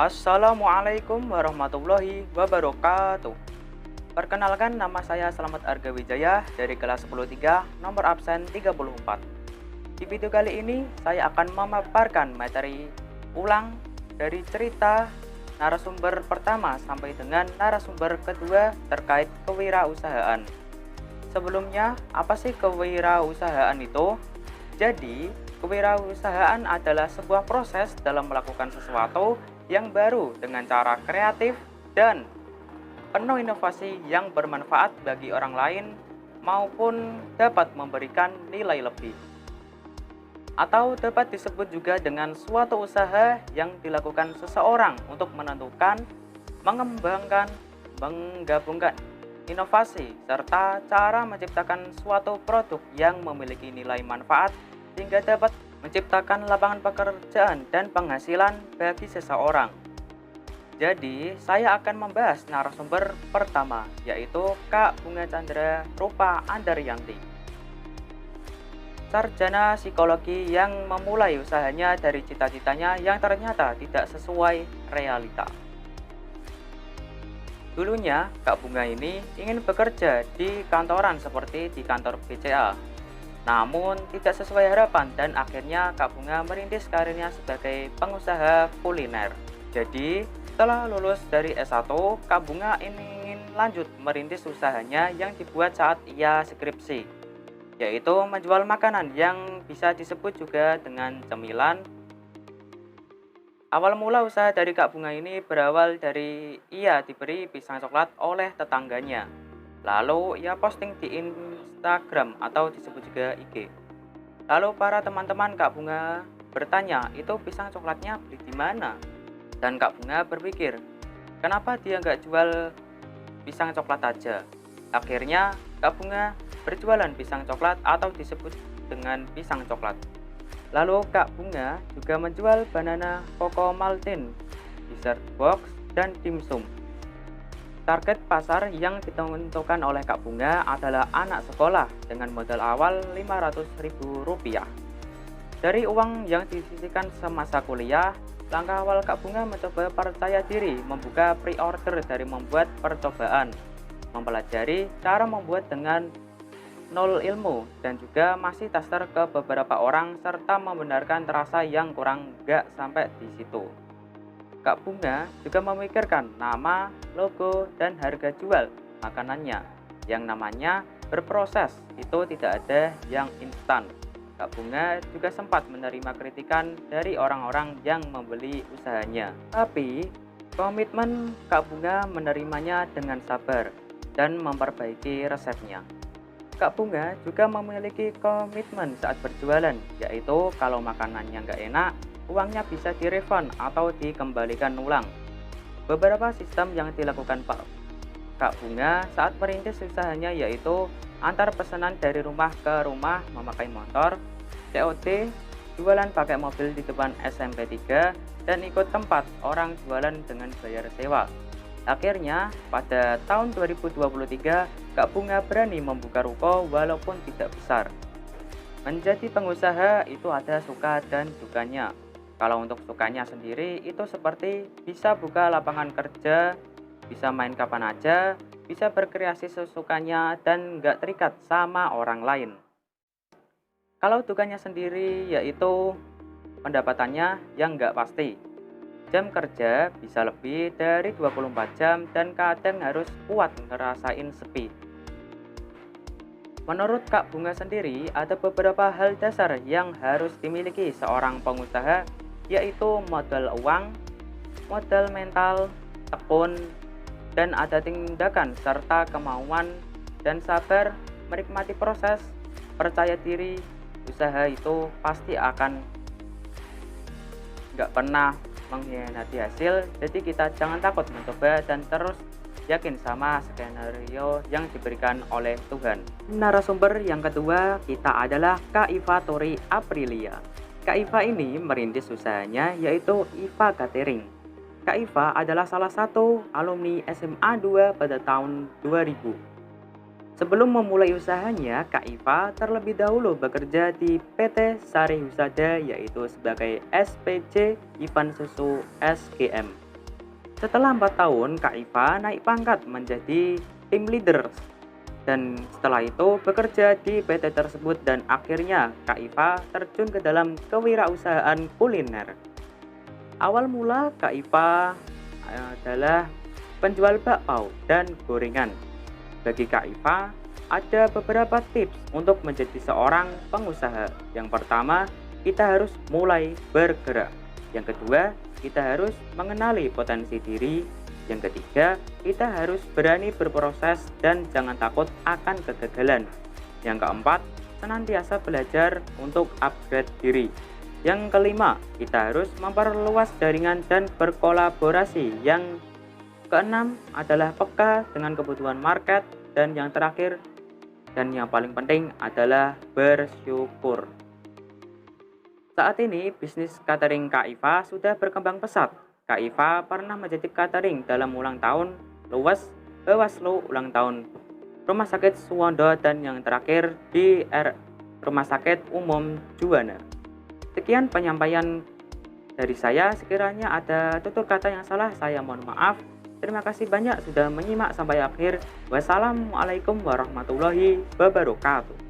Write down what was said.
Assalamualaikum warahmatullahi wabarakatuh. Perkenalkan, nama saya Slamet Arga Wijaya dari kelas 103 nomor absen 34. Di video kali ini saya akan memaparkan materi ulang dari cerita narasumber pertama sampai dengan narasumber kedua terkait kewirausahaan. Sebelumnya, apa sih kewirausahaan itu? Jadi, kewirausahaan adalah sebuah proses dalam melakukan sesuatu yang baru dengan cara kreatif dan penuh inovasi yang bermanfaat bagi orang lain maupun dapat memberikan nilai lebih. Atau dapat disebut juga dengan suatu usaha yang dilakukan seseorang untuk menentukan, mengembangkan, menggabungkan inovasi serta cara menciptakan suatu produk yang memiliki nilai manfaat sehingga dapat menciptakan lapangan pekerjaan dan penghasilan bagi seseorang. Jadi, saya akan membahas narasumber pertama, yaitu Kak Bunga Chandra Rupa Andaryanti, sarjana psikologi yang memulai usahanya dari cita-citanya yang ternyata tidak sesuai realita. Dulunya, Kak Bunga ini ingin bekerja di kantoran seperti di kantor BCA. Namun tidak sesuai harapan dan akhirnya Kak Bunga merintis karirnya sebagai pengusaha kuliner. Jadi setelah lulus dari S1, Kak Bunga ingin lanjut merintis usahanya yang dibuat saat ia skripsi, yaitu menjual makanan yang bisa disebut juga dengan cemilan. Awal mula usaha dari Kak Bunga ini berawal dari ia diberi pisang coklat oleh tetangganya. Lalu ia posting di Instagram atau disebut juga IG. Lalu para teman-teman Kak Bunga bertanya, itu pisang coklatnya beli di mana? Dan Kak Bunga berpikir, kenapa dia nggak jual pisang coklat aja? Akhirnya Kak Bunga berjualan pisang coklat atau disebut dengan pisang coklat. Lalu Kak Bunga juga menjual banana Coco Maltin, dessert box, dan dimsum. Target pasar yang ditentukan oleh Kak Bunga adalah anak sekolah dengan modal awal Rp500.000. Dari uang yang disisihkan semasa kuliah, langkah awal Kak Bunga mencoba percaya diri membuka pre-order dari membuat percobaan, mempelajari cara membuat dengan nol ilmu, dan juga masih tester ke beberapa orang serta membenarkan terasa yang kurang nggak sampai di situ. Kak Bunga juga memikirkan nama, logo, dan harga jual makanannya yang namanya berproses, itu tidak ada yang instan. Kak Bunga juga sempat menerima kritikan dari orang-orang yang membeli usahanya. Tapi komitmen Kak Bunga menerimanya dengan sabar dan memperbaiki resepnya. Kak Bunga juga memiliki komitmen saat berjualan, yaitu kalau makanannya nggak enak, uangnya bisa direfund atau dikembalikan ulang. Beberapa sistem yang dilakukan Kak Bunga saat merintis usahanya yaitu antar pesanan dari rumah ke rumah memakai motor, COD, jualan pakai mobil di depan SMP 3, dan ikut tempat orang jualan dengan bayar sewa. Akhirnya, pada tahun 2023, Kak Bunga berani membuka ruko walaupun tidak besar. Menjadi pengusaha itu ada suka dan dukanya. Kalau untuk sukanya sendiri itu seperti bisa buka lapangan kerja, bisa main kapan aja, bisa berkreasi sesukanya dan nggak terikat sama orang lain. Kalau dukanya sendiri yaitu pendapatannya yang nggak pasti. Jam kerja bisa lebih dari 24 jam dan kadang harus kuat ngerasain sepi. Menurut Kak Bunga sendiri ada beberapa hal dasar yang harus dimiliki seorang pengusaha, yaitu modal uang, modal mental, tekun, dan ada tindakan serta kemauan dan sabar, menikmati proses, percaya diri. Usaha itu pasti akan nggak pernah mengkhianati hasil, jadi kita jangan takut mencoba dan terus yakin sama skenario yang diberikan oleh Tuhan. Narasumber yang kedua kita adalah Kak Iva Tori Aprilia. Kak Iva ini merintis usahanya yaitu Iva Catering. Kak Iva adalah salah satu alumni SMA 2 pada tahun 2000. Sebelum memulai usahanya, Kak Iva terlebih dahulu bekerja di PT Sari Husada yaitu sebagai SPJ Ivan Susu SGM. Setelah 4 tahun, Kak Iva naik pangkat menjadi tim leader dan setelah itu bekerja di PT tersebut dan akhirnya Kak Iva terjun ke dalam kewirausahaan kuliner. Awal mula Kak Iva adalah penjual bakpao dan gorengan. Bagi Kak Iva, ada beberapa tips untuk menjadi seorang pengusaha. Yang pertama, kita harus mulai bergerak. Yang kedua, kita harus mengenali potensi diri. Yang ketiga, kita harus berani berproses dan jangan takut akan kegagalan. Yang keempat, senantiasa belajar untuk upgrade diri. Yang kelima, kita harus memperluas jaringan dan berkolaborasi. Yang keenam adalah peka dengan kebutuhan market. Dan yang terakhir dan yang paling penting adalah bersyukur. Saat ini bisnis catering Kak Iva sudah berkembang pesat. Kak Iva pernah menjadi catering dalam ulang tahun luas Bawaslu, ulang tahun Rumah Sakit Suwondo, dan yang terakhir di Rumah Sakit Umum Juwana. Sekian penyampaian dari saya, sekiranya ada tutur kata yang salah saya mohon maaf. Terima kasih banyak sudah menyimak sampai akhir. Wassalamualaikum warahmatullahi wabarakatuh.